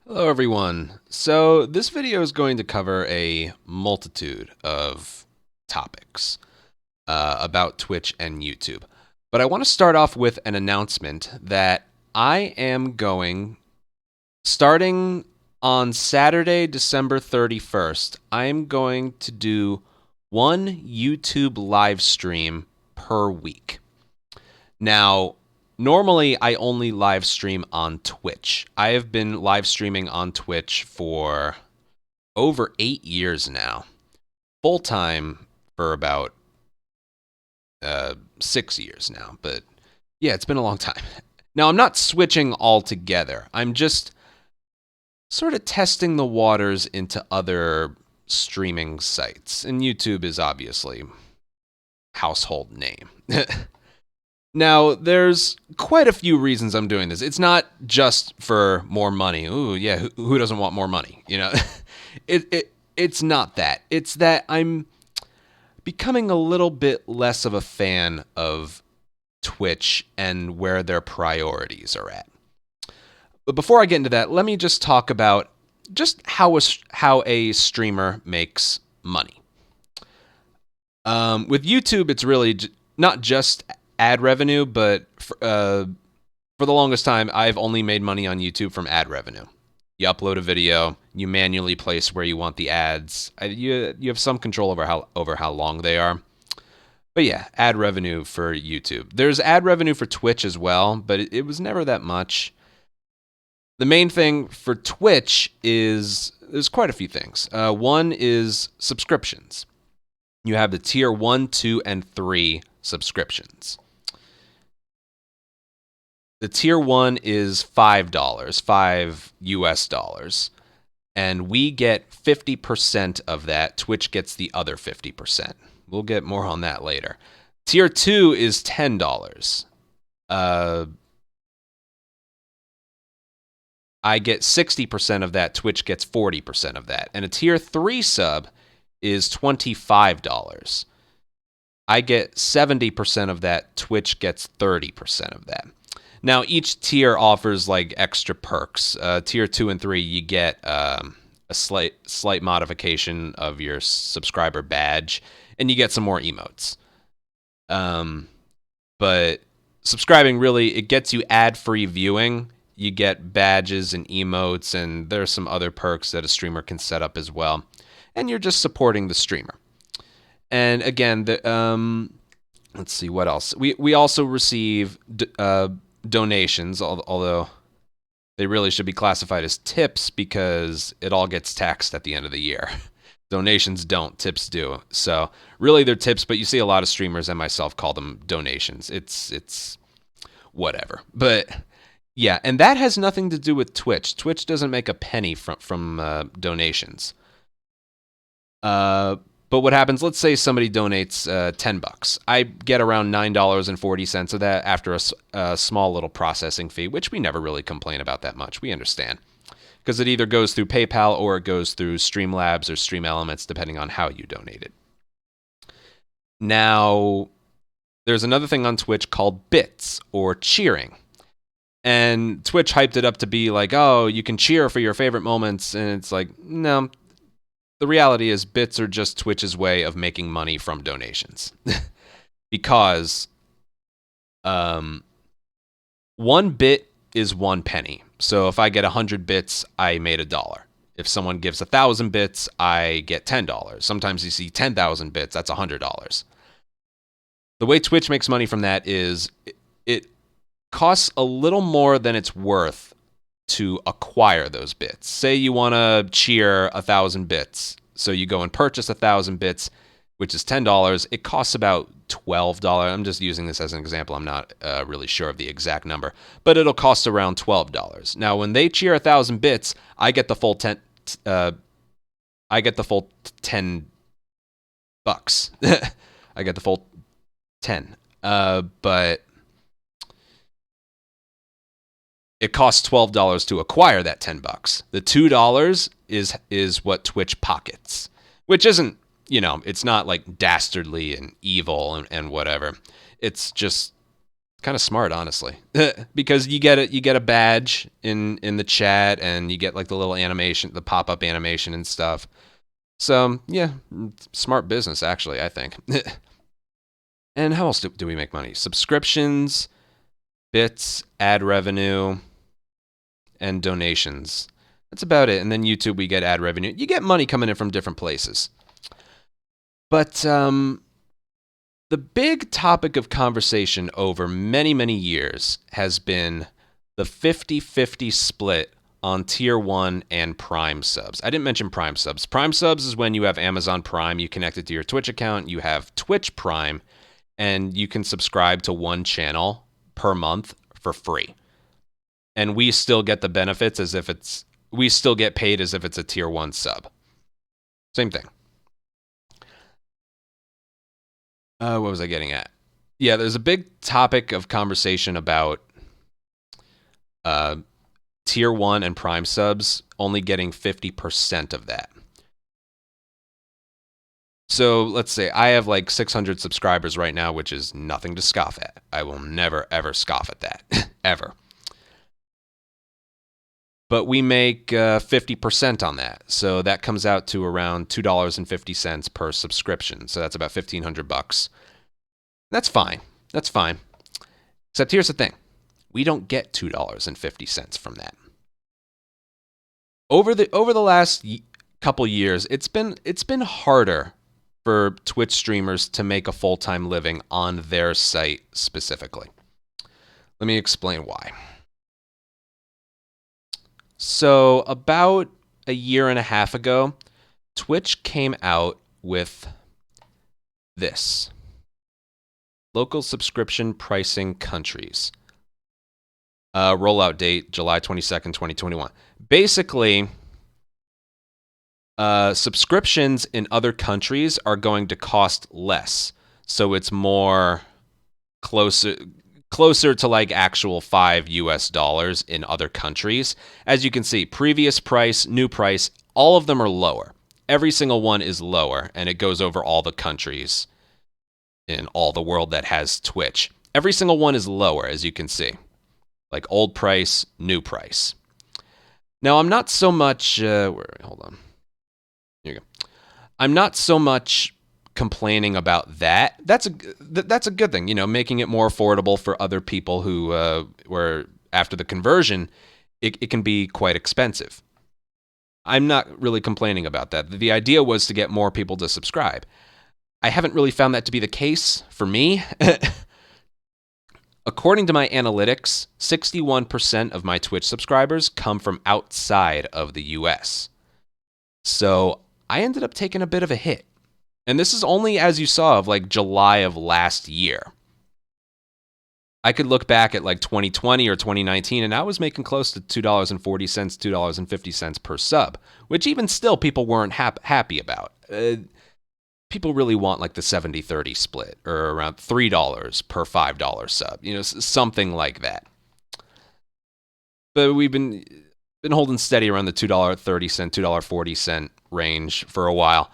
Hello everyone. So this video is going to cover a multitude of topics about Twitch and YouTube. But I want to start off with an announcement that I am starting on Saturday, December 31st, I'm going to do one YouTube live stream per week. Now, normally I only live stream on Twitch. I have been live streaming on Twitch for over 8 years now, full time for about 6 years now. But yeah, it's been a long time. Now, I'm not switching altogether. I'm just sort of testing the waters into other streaming sites. And YouTube is obviously household name. Now, there's quite a few reasons I'm doing this. It's not just for more money. Ooh, yeah, who doesn't want more money? It's not that. It's that I'm becoming a little bit less of a fan of Twitch and where their priorities are at. But before I get into that, let me just talk about just how a streamer makes money. With YouTube, it's really not just ad revenue, but for the longest time, I've only made money on YouTube from ad revenue. You upload a video, you manually place where you want the ads. You have some control over how long they are. But yeah, ad revenue for YouTube. There's ad revenue for Twitch as well, but it was never that much. The main thing for Twitch is there's quite a few things. One is subscriptions. You have the tier 1, 2, and 3 subscriptions. The tier 1 is $5, 5 US dollars. And we get 50% of that. Twitch gets the other 50%. We'll get more on that later. Tier 2 is $10. I get 60% of that. Twitch gets 40% of that. And a tier 3 sub is $25. I get 70% of that. Twitch gets 30% of that. Now, each tier offers like extra perks. Tier 2 and 3, you get a slight modification of your subscriber badge, and you get some more emotes. But subscribing really, it gets you ad-free viewing. You get badges and emotes, and there's some other perks that a streamer can set up as well. And you're just supporting the streamer. And again, let's see what else. We also receive donations, although they really should be classified as tips because it all gets taxed at the end of the year. Donations don't, tips do. So really they're tips, but you see a lot of streamers and myself call them donations. It's whatever. But yeah, and that has nothing to do with Twitch. Twitch doesn't make a penny from donations. But what happens, let's say somebody donates $10. I get around $9.40 of that after a small little processing fee, which we never really complain about that much. We understand. Because it either goes through PayPal or it goes through Streamlabs or Stream Elements, depending on how you donate it. Now, there's another thing on Twitch called bits or cheering. And Twitch hyped it up to be like, oh, you can cheer for your favorite moments. And it's like, no. The reality is bits are just Twitch's way of making money from donations. Because 1 bit is 1 penny. So if I get 100 bits, I made $1. If someone gives 1,000 bits, I get $10. Sometimes you see 10,000 bits, that's $100. The way Twitch makes money from that is it costs a little more than it's worth to acquire those bits. Say you want to cheer 1,000 bits. So you go and purchase 1,000 bits, which is $10. It costs about $12. I'm just using this as an example. I'm not really sure of the exact number, but it'll cost around $12. Now, when they cheer 1,000 bits, I get the full 10. I get the full $10. I get the full 10. But it costs $12 to acquire that $10. The $2 is what Twitch pockets, which isn't, it's not like dastardly and evil and whatever. It's just Kind of smart, honestly, because you get a badge in the chat, and you get like the little animation, the pop-up animation and stuff. So yeah, smart business actually, I think. And how else do we make money? Subscriptions, bits, ad revenue, and donations. That's about it. And then YouTube, we get ad revenue. You get money coming in from different places. But the big topic of conversation over many, many years has been the 50-50 split on Tier 1 and Prime subs. I didn't mention Prime subs. Prime subs is when you have Amazon Prime, you connect it to your Twitch account, you have Twitch Prime, and you can subscribe to one channel per month for free. And we still get the benefits as if we still get paid as if it's a Tier 1 sub. Same thing. What was I getting at? Yeah, there's a big topic of conversation about Tier 1 and Prime subs only getting 50% of that. So let's say I have like 600 subscribers right now, which is nothing to scoff at. I will never, ever scoff at that. Ever. But we make 50% on that. So that comes out to around $2.50 per subscription. So that's about $1,500. That's fine. That's fine. Except here's the thing. We don't get $2.50 from that. Over the last couple years, it's been harder for Twitch streamers to make a full-time living on their site specifically. Let me explain why. So about a year and a half ago, Twitch came out with this. Local subscription pricing countries. Rollout date, July 22nd, 2021. Basically, subscriptions in other countries are going to cost less. So it's more closer to like actual $5 in other countries. As you can see, previous price, new price, all of them are lower. Every single one is lower, and it goes over all the countries in all the world that has Twitch. Every single one is lower, as you can see. Like old price, new price. Now, I'm not so much... hold on. Here you go. I'm not so much complaining about that. That's a good thing, you know, making it more affordable for other people who were after the conversion. It can be quite expensive. I'm not really complaining about that. The idea was to get more people to subscribe. I haven't really found that to be the case for me. According to my analytics, 61% of my Twitch subscribers come from outside of the US. So I ended up taking a bit of a hit. And this is only, as you saw, of like July of last year. I could look back at like 2020 or 2019, and I was making close to $2.40, $2.50 per sub, which even still people weren't happy about. People really want like the 70-30 split, or around $3 per $5 sub, you know, something like that. But we've been holding steady around the $2.30, $2.40 range for a while.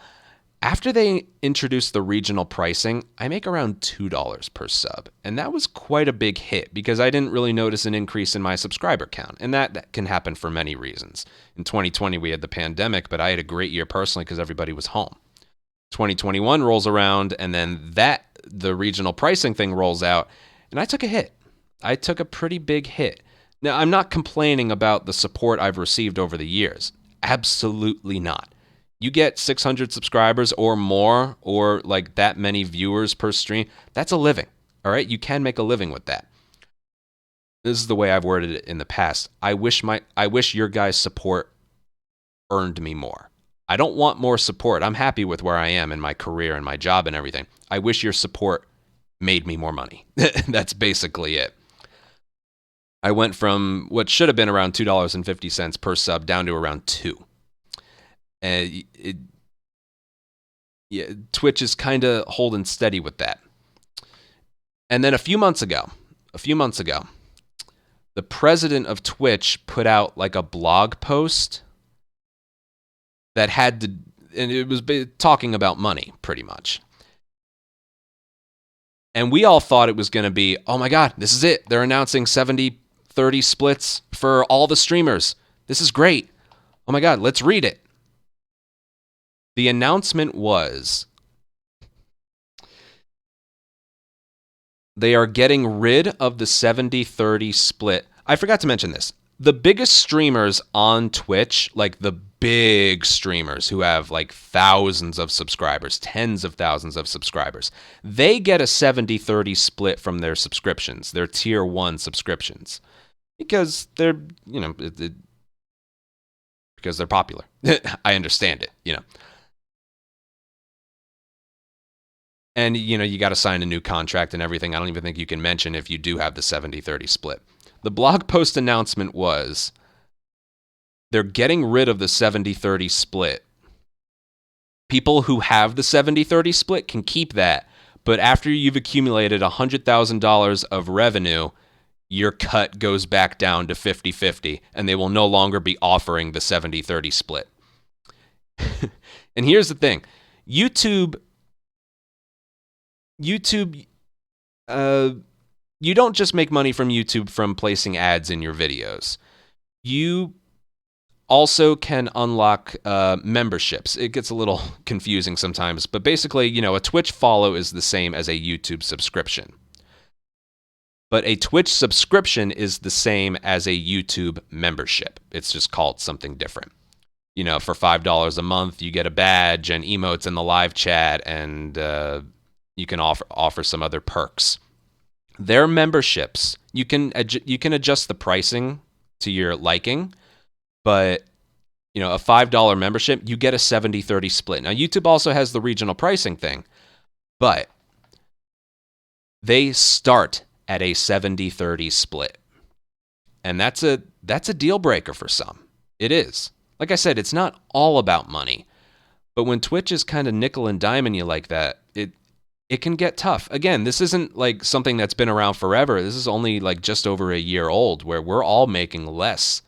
After they introduced the regional pricing, I make around $2 per sub. And that was quite a big hit because I didn't really notice an increase in my subscriber count. And that can happen for many reasons. In 2020, we had the pandemic, but I had a great year personally because everybody was home. 2021 rolls around, and then the regional pricing thing rolls out, and I took a hit. I took a pretty big hit. Now, I'm not complaining about the support I've received over the years. Absolutely not. You get 600 subscribers or more, or like that many viewers per stream, that's a living, all right? You can make a living with that. This is the way I've worded it in the past. I wish your guys' support earned me more. I don't want more support. I'm happy with where I am in my career and my job and everything. I wish your support made me more money. That's basically it. I went from what should have been around $2.50 per sub down to around $2. And Twitch is kind of holding steady with that. And then a few months ago, the president of Twitch put out like a blog post that had to, and it was talking about money pretty much. And we all thought it was going to be, oh my God, this is it. They're announcing 70-30 splits for all the streamers. This is great. Oh my God, let's read it. The announcement was they are getting rid of the 70-30 split. I forgot to mention this. The biggest streamers on Twitch, like the big streamers who have like thousands of subscribers, tens of thousands of subscribers, they get a 70-30 split from their subscriptions, their tier 1 subscriptions, because they're, because they're popular. I understand it. And, you got to sign a new contract and everything. I don't even think you can mention if you do have the 70-30 split. The blog post announcement was they're getting rid of the 70-30 split. People who have the 70-30 split can keep that, but after you've accumulated $100,000 of revenue, your cut goes back down to 50-50, and they will no longer be offering the 70-30 split. And here's the thing. YouTube, you don't just make money from YouTube from placing ads in your videos. You also can unlock memberships. It gets a little confusing sometimes, but basically, a Twitch follow is the same as a YouTube subscription. But a Twitch subscription is the same as a YouTube membership. It's just called something different. For $5 a month, you get a badge and emotes in the live chat, and you can offer some other perks. Their memberships, you can adjust the pricing to your liking, but a $5 membership, you get a 70-30 split. Now, YouTube also has the regional pricing thing, but they start at a 70-30 split. And that's a deal breaker for some. It is. Like I said, it's not all about money. But when Twitch is kind of nickel and diming you like that, it can get tough. Again, this isn't like something that's been around forever. This is only like just over a year old, where we're all making less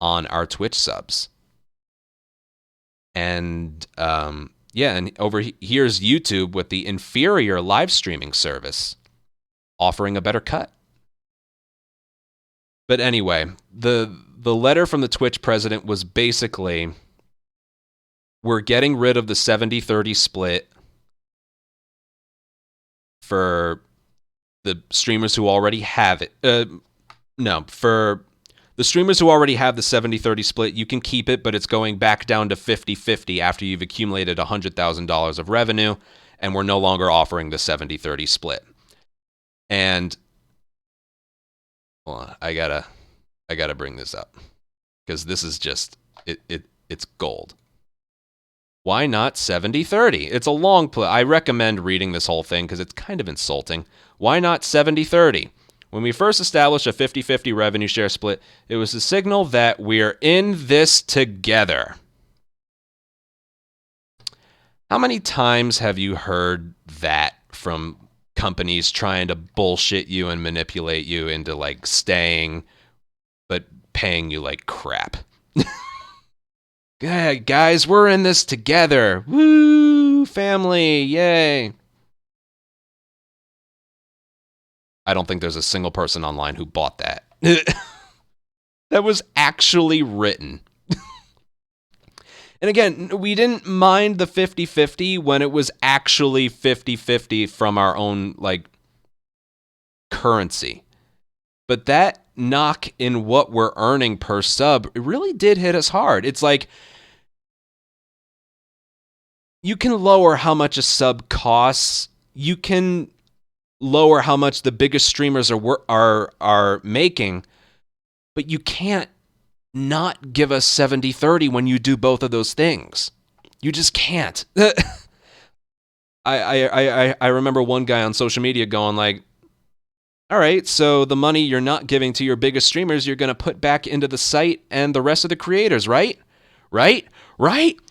on our Twitch subs. And and over here's YouTube with the inferior live streaming service offering a better cut. But anyway, the letter from the Twitch president was basically, we're getting rid of the 70-30 split for the streamers who already have it. For the streamers who already have the 70-30 split, you can keep it, but it's going back down to 50-50 after you've accumulated $100,000 of revenue, and we're no longer offering the 70-30 split. And hold on, I gotta bring this up, because this is just it's gold. Why not 70-30? It's a long play. I recommend reading this whole thing because it's kind of insulting. Why not 70-30? When we first established a 50-50 revenue share split, it was a signal that we're in this together. How many times have you heard that from companies trying to bullshit you and manipulate you into like staying, but paying you like crap? Yeah, guys, we're in this together. Woo, family, yay. I don't think there's a single person online who bought that. That was actually written. And again, we didn't mind the 50-50 when it was actually 50-50 from our own, like, currency. But that knock in what we're earning per sub, it really did hit us hard. It's like, you can lower how much a sub costs. You can lower how much the biggest streamers are making, but you can't not give us 70-30 when you do both of those things. You just can't. I remember one guy on social media going like, all right, so the money you're not giving to your biggest streamers, you're going to put back into the site and the rest of the creators, right? Right?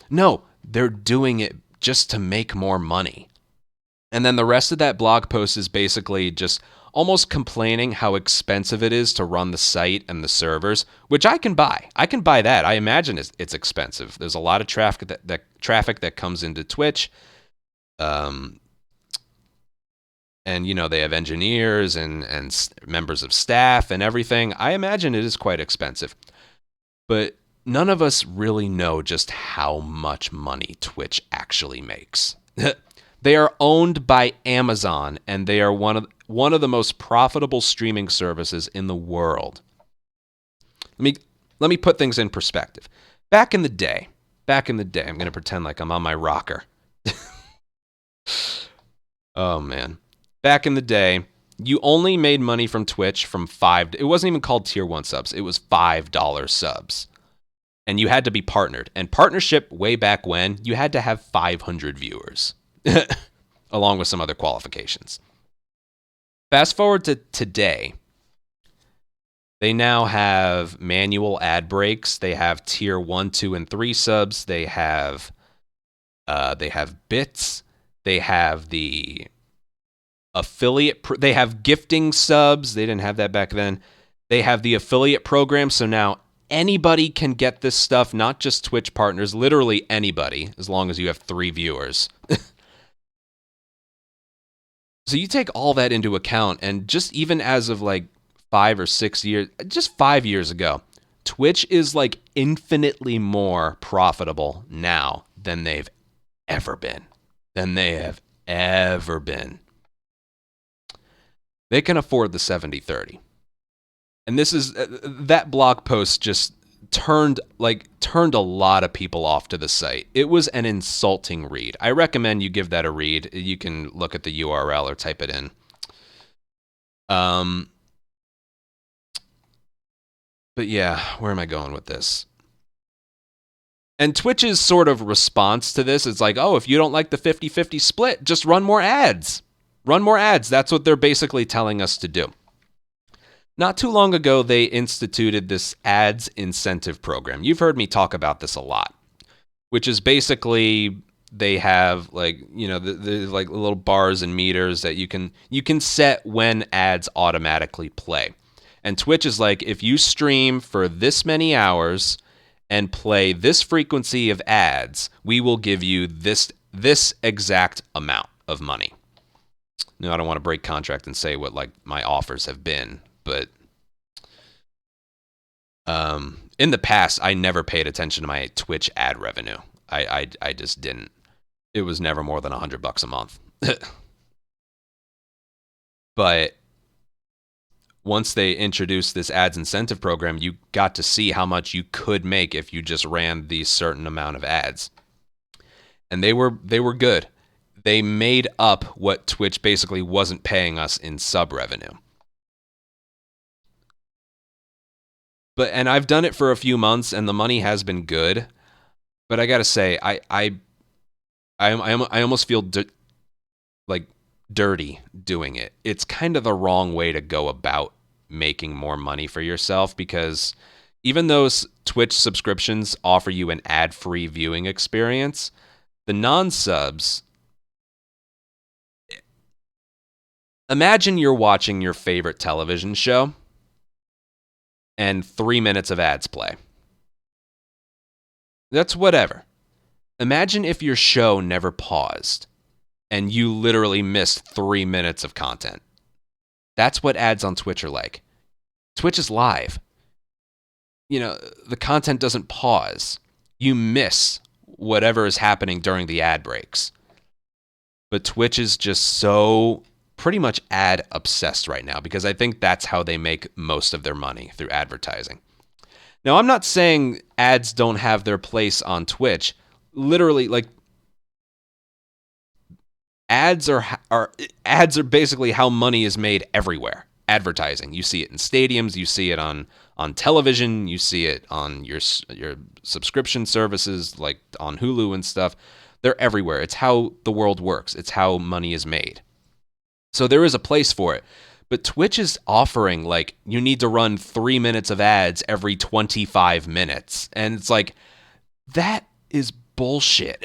No, they're doing it just to make more money. And then the rest of that blog post is basically just almost complaining how expensive it is to run the site and the servers, which I can buy. I can buy that. I imagine it's expensive. There's a lot of traffic that comes into Twitch. And, they have engineers and members of staff and everything. I imagine it is quite expensive. But none of us really know just how much money Twitch actually makes. They are owned by Amazon, and they are one of the most profitable streaming services in the world. Let me put things in perspective. Back in the day, I'm going to pretend like I'm on my rocker. Oh man. Back in the day, you only made money from Twitch from it wasn't even called tier 1 subs. It was $5 subs. And you had to be partnered. And partnership way back when, you had to have 500 viewers, along with some other qualifications. Fast forward to today, they now have manual ad breaks. They have tier 1, 2, and 3 subs. They have bits. They have the affiliate. They have gifting subs. They didn't have that back then. They have the affiliate program. So now anybody can get this stuff, not just Twitch partners, literally anybody, as long as you have 3 viewers. So you take all that into account, and just even as of like 5 or 6 years, just 5 years ago, Twitch is like infinitely more profitable now than they've ever been. They can afford the 70-30. And this is that blog post just turned a lot of people off to the site. It was an insulting read. I recommend you give that a read. You can look at the URL or type it in. But yeah, where am I going with this? And Twitch's sort of response to this is like, oh, if you don't like the 50-50 split, just run more ads. Run more ads. That's what they're basically telling us to do. Not too long ago, they instituted this ads incentive program. You've heard me talk about this a lot, which is basically they have like, the like little bars and meters that you can set when ads automatically play. And Twitch is like, if you stream for this many hours and play this frequency of ads, we will give you this exact amount of money. Now, I don't want to break contract and say what like my offers have been, but in the past, I never paid attention to my Twitch ad revenue. I just didn't. It was never more than $100 a month. But once they introduced this ads incentive program, you got to see how much you could make if you just ran these certain amount of ads. And they were good. They made up what Twitch basically wasn't paying us in sub revenue. And I've done it for a few months, and the money has been good. But I gotta say, I almost feel like dirty doing it. It's kind of the wrong way to go about making more money for yourself, because even though Twitch subscriptions offer you an ad-free viewing experience, the non-subs, imagine you're watching your favorite television show and 3 minutes of ads play. That's whatever. Imagine if your show never paused and you literally missed 3 minutes of content. That's what ads on Twitch are like. Twitch is live. The content doesn't pause. You miss whatever is happening during the ad breaks. But Twitch is just so pretty much ad obsessed right now, because I think that's how they make most of their money, through advertising. Now, I'm not saying ads don't have their place on Twitch. Literally, like, ads are basically how money is made everywhere. Advertising. You see it in stadiums, you see it on television, you see it on your subscription services like on Hulu and stuff. They're everywhere. It's how the world works. It's how money is made. So there is a place for it. But Twitch is offering, like, you need to run 3 minutes of ads every 25 minutes. And it's like, that is bullshit.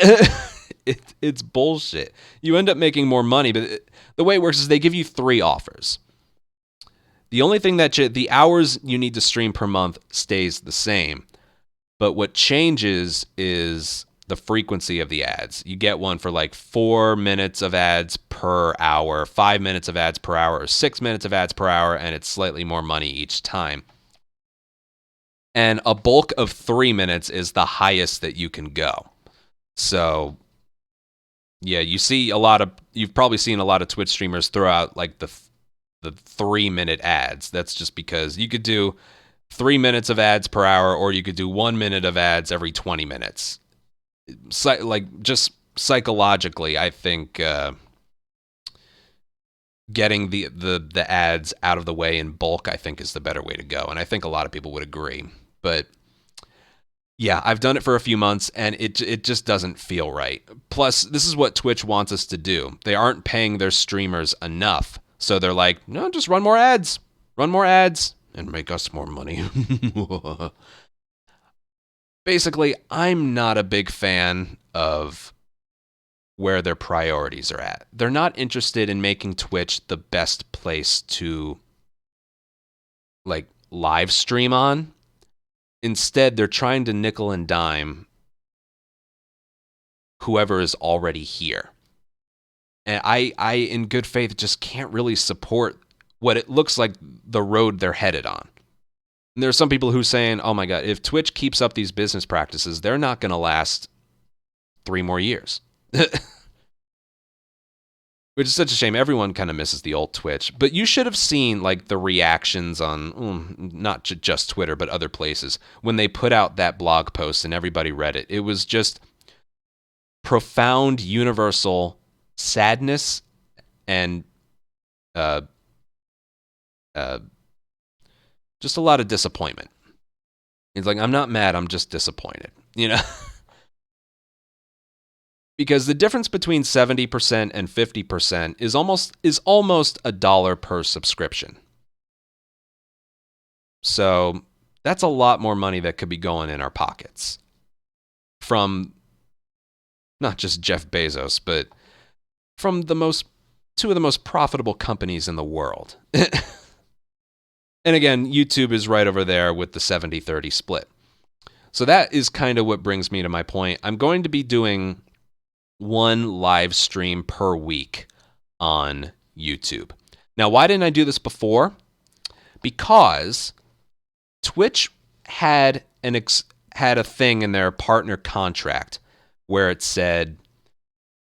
It's bullshit. You end up making more money, but the way it works is they give you 3 offers. The only thing the hours you need to stream per month stays the same. But what changes is the frequency of the ads. You get one for like 4 minutes of ads per hour, 5 minutes of ads per hour, or 6 minutes of ads per hour, and it's slightly more money each time. And a bulk of 3 minutes is the highest that you can go. So, yeah, you've probably seen a lot of Twitch streamers throw out like the 3-minute ads. That's just because you could do 3 minutes of ads per hour, or you could do 1 minute of ads every 20 minutes. Like, just psychologically, I think getting the ads out of the way in bulk, I think, is the better way to go. And I think a lot of people would agree. But yeah, I've done it for a few months, and it just doesn't feel right. Plus, this is what Twitch wants us to do. They aren't paying their streamers enough. So they're like, no, just run more ads, and make us more money. Basically, I'm not a big fan of where their priorities are at. They're not interested in making Twitch the best place to like live stream on. Instead, they're trying to nickel and dime whoever is already here. And I in good faith, just can't really support what it looks like the road they're headed on. And there are some people who are saying, oh my God, if Twitch keeps up these business practices, they're not going to last 3 more years. Which is such a shame. Everyone kind of misses the old Twitch. But you should have seen like the reactions on not just Twitter, but other places when they put out that blog post and everybody read it. It was just profound, universal sadness and just a lot of disappointment. It's like, I'm not mad, I'm just disappointed, you know? Because the difference between 70% and 50% is almost $1 per subscription. So that's a lot more money that could be going in our pockets from not just Jeff Bezos, but from two of the most profitable companies in the world. And again, YouTube is right over there with the 70-30 split. So that is kind of what brings me to my point. I'm going to be doing 1 live stream per week on YouTube. Now, why didn't I do this before? Because Twitch had a thing in their partner contract where it said,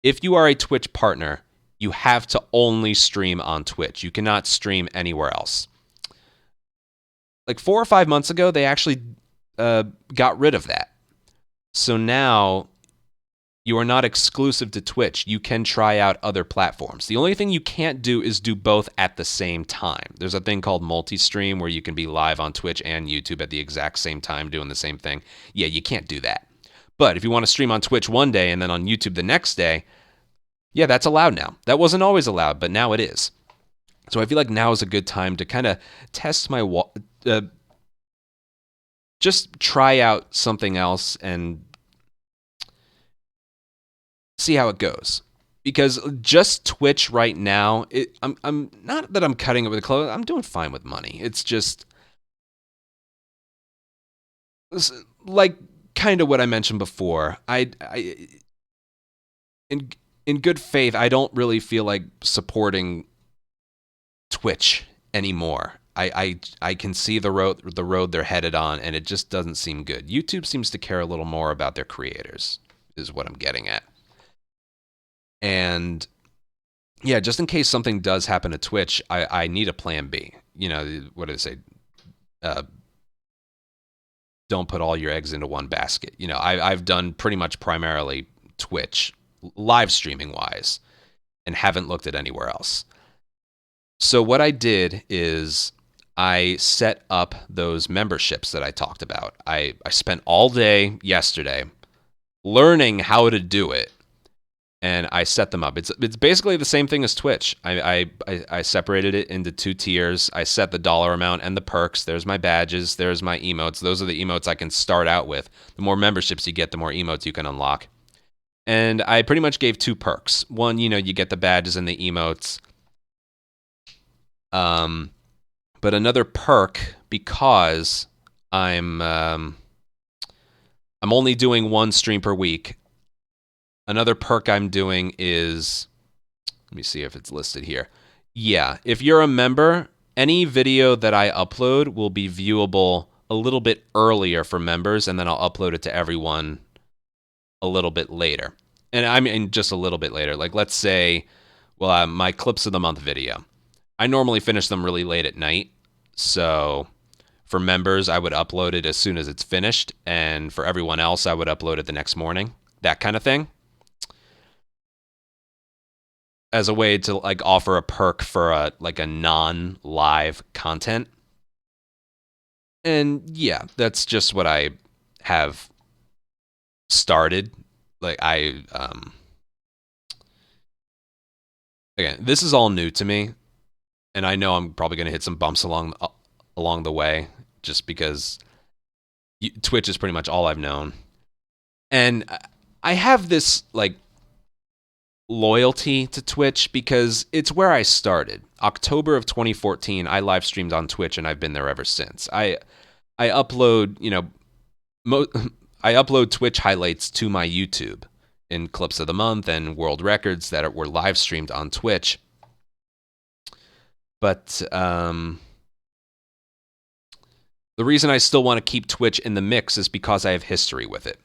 if you are a Twitch partner, you have to only stream on Twitch. You cannot stream anywhere else. Like 4 or 5 months ago, they actually got rid of that. So now you are not exclusive to Twitch. You can try out other platforms. The only thing you can't do is do both at the same time. There's a thing called multi-stream where you can be live on Twitch and YouTube at the exact same time doing the same thing. Yeah, you can't do that. But if you want to stream on Twitch one day and then on YouTube the next day, yeah, that's allowed now. That wasn't always allowed, but now it is. So I feel like now is a good time to kind of test my just try out something else and see how it goes. Because just Twitch right now, I'm not that I'm cutting it with a close. I'm doing fine with money. It's just like kind of what I mentioned before. In good faith, I don't really feel like supporting Twitch anymore. I can see the road they're headed on, and it just doesn't seem good. YouTube seems to care a little more about their creators, is what I'm getting at. And yeah, just in case something does happen to Twitch, I need a plan B. You know, what do they say? Don't put all your eggs into one basket. You know, I've done pretty much primarily Twitch, live streaming wise, and haven't looked at anywhere else. So what I did is I set up those memberships that I talked about. I spent all day yesterday learning how to do it, and I set them up. It's basically the same thing as Twitch. I separated it into 2 tiers. I set the dollar amount and the perks. There's my badges. There's my emotes. Those are the emotes I can start out with. The more memberships you get, the more emotes you can unlock. And I pretty much gave 2 perks. One, you know, you get the badges and the emotes. But another perk, because I'm only doing 1 stream per week, Another perk I'm doing is, let me see if it's listed here. Yeah, if you're a member, any video that I upload will be viewable a little bit earlier for members, and then I'll upload it to everyone a little bit later. And I mean just a little bit later. Like, let's say, well, my clips of the month video. I normally finish them really late at night. So for members, I would upload it as soon as it's finished. And for everyone else, I would upload it the next morning. That kind of thing. As a way to like offer a perk for a non-live content. And yeah, that's just what I have started. Like again, this is all new to me, and I know I'm probably going to hit some bumps along the way, just because Twitch is pretty much all I've known, and I have this like loyalty to Twitch because it's where I started. October of 2014, I live streamed on Twitch, and I've been there ever since. I upload, I upload Twitch highlights to my YouTube in clips of the month and world records that were live streamed on Twitch. But the reason I still want to keep Twitch in the mix is because I have history with it.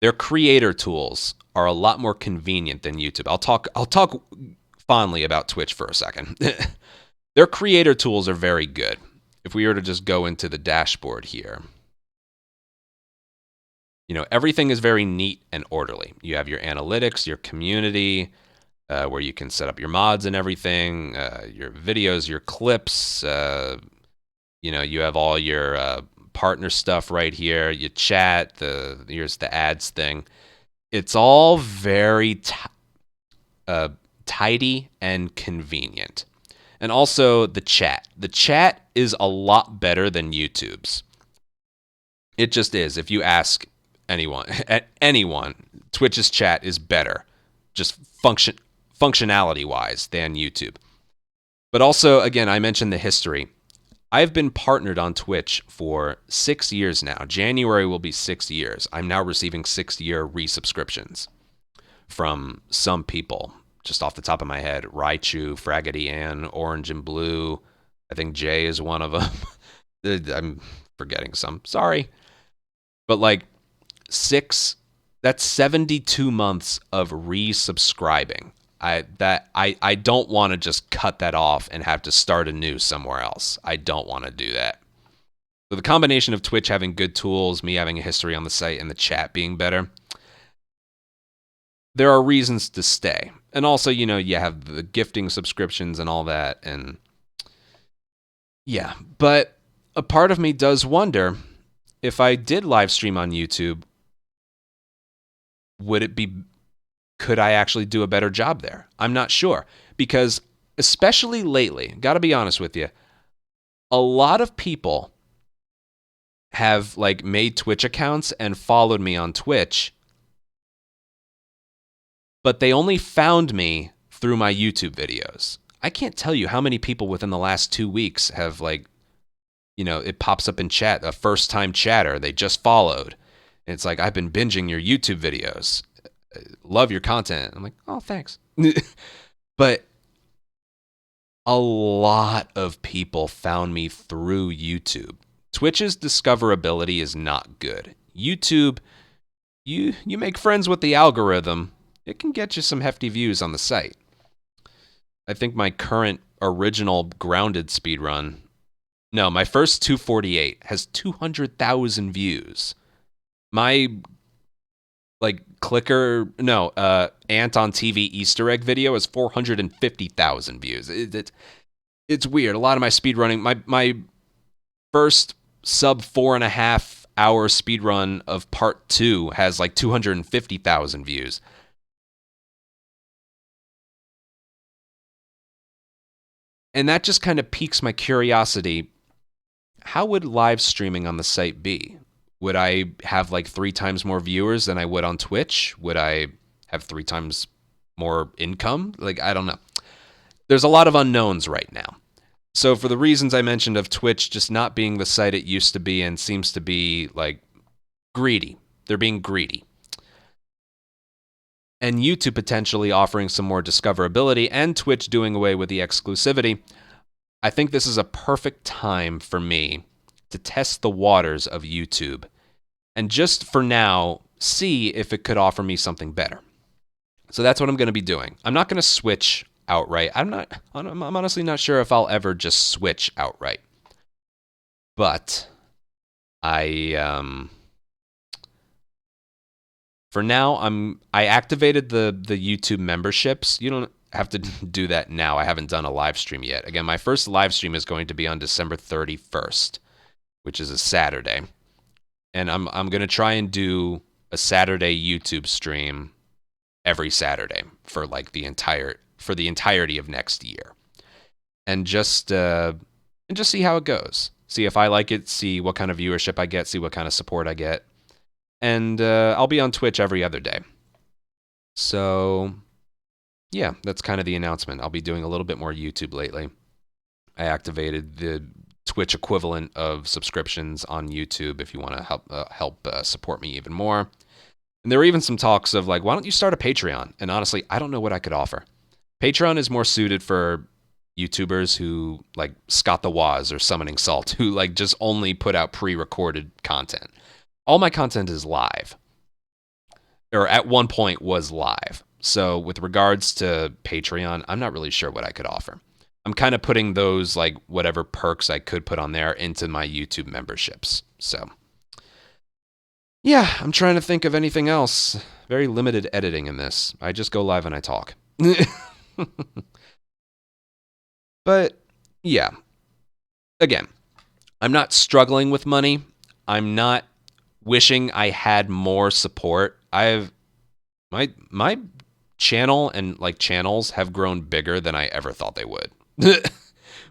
Their creator tools are a lot more convenient than YouTube. I'll talk fondly about Twitch for a second. Their creator tools are very good. If we were to just go into the dashboard here, everything is very neat and orderly. You have your analytics, your community, where you can set up your mods and everything, your videos, your clips. You have all your partner stuff right here. You chat. Here's the ads thing. It's all very tidy and convenient. And also the chat. The chat is a lot better than YouTube's. It just is. If you ask anyone, Twitch's chat is better, just functionality-wise, than YouTube. But also, again, I mentioned the history. I've been partnered on Twitch for 6 years now. January will be 6 years. I'm now receiving 6-year resubscriptions from some people. Just off the top of my head, Raichu, Fraggedy Ann, Orange and Blue. I think Jay is one of them. I'm forgetting some. Sorry. But like that's 72 months of resubscribing. I don't want to just cut that off and have to start anew somewhere else. I don't want to do that. So the combination of Twitch having good tools, me having a history on the site, and the chat being better, there are reasons to stay. And also, you have the gifting subscriptions and all that. And yeah, but a part of me does wonder, if I did live stream on YouTube, could I actually do a better job there? I'm not sure. Because especially lately, got to be honest with you, a lot of people have made Twitch accounts and followed me on Twitch, but they only found me through my YouTube videos. I can't tell you how many people within the last 2 weeks have it pops up in chat, a first-time chatter, they just followed. And it's like, I've been binging your YouTube videos. Love your content. I'm like, oh, thanks. But a lot of people found me through YouTube. Twitch's discoverability is not good. YouTube, you make friends with the algorithm, it can get you some hefty views on the site. I think my current original grounded speedrun, my first 248 has 200,000 views. My clicker, Ant on TV Easter egg video is 450,000 views. It's weird. A lot of my speedrunning, my first sub 4.5 hour speedrun of part 2 has 250,000 views. And that just kind of piques my curiosity. How would live streaming on the site be? Would I have 3 times more viewers than I would on Twitch? Would I have 3 times more income? I don't know. There's a lot of unknowns right now. So for the reasons I mentioned of Twitch just not being the site it used to be and seems to be greedy. They're being greedy. and YouTube potentially offering some more discoverability, and Twitch doing away with the exclusivity, I think this is a perfect time for me to test the waters of YouTube and just for now see if it could offer me something better. So that's what I'm going to be doing. I'm not going to switch outright. I'm honestly not sure if I'll ever just switch outright. But for now, I activated the YouTube memberships. You don't have to do that now. I haven't done a live stream yet. Again, my first live stream is going to be on December 31st, which is a Saturday. And I'm going to try and do a Saturday YouTube stream every Saturday for like the entirety of next year. And just see how it goes. See if I like it, see what kind of viewership I get, see what kind of support I get. And I'll be on Twitch every other day. So, yeah, that's kind of the announcement. I'll be doing a little bit more YouTube lately. I activated the Twitch equivalent of subscriptions on YouTube if you want to help support me even more. And there were even some talks of like, why don't you start a Patreon? And honestly, I don't know what I could offer. Patreon is more suited for YouTubers who like Scott the Waz or Summoning Salt, who like just only put out pre-recorded content. All my content is live, or at one point was live. So with regards to Patreon, I'm not really sure what I could offer. I'm kind of putting those like whatever perks I could put on there into my YouTube memberships. So yeah, I'm trying to think of anything else. Very limited editing in this. I just go live and I talk. But yeah, again, I'm not struggling with money. I'm not wishing I had more support. My channel and like channels have grown bigger than I ever thought they would.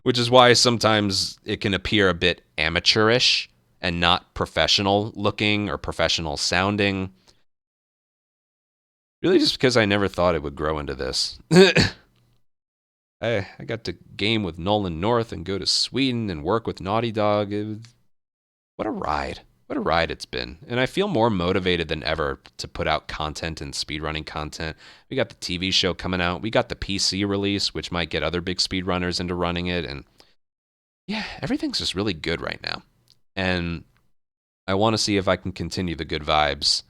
Which is why sometimes it can appear a bit amateurish and not professional looking or professional sounding. Really just because I never thought it would grow into this. I got to game with Nolan North and go to Sweden and work with Naughty Dog. What a ride. What a ride it's been. And I feel more motivated than ever to put out content and speedrunning content. We got the TV show coming out. We got the PC release, which might get other big speedrunners into running it. And yeah, everything's just really good right now. And I want to see if I can continue the good vibes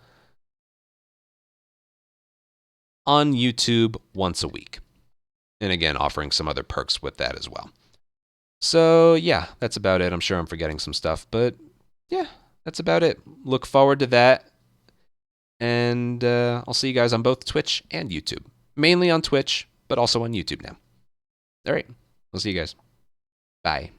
on YouTube once a week. And again, offering some other perks with that as well. So yeah, that's about it. I'm sure I'm forgetting some stuff, but yeah, that's about it. Look forward to that. And I'll see you guys on both Twitch and YouTube. Mainly on Twitch, but also on YouTube now. All right. We'll see you guys. Bye.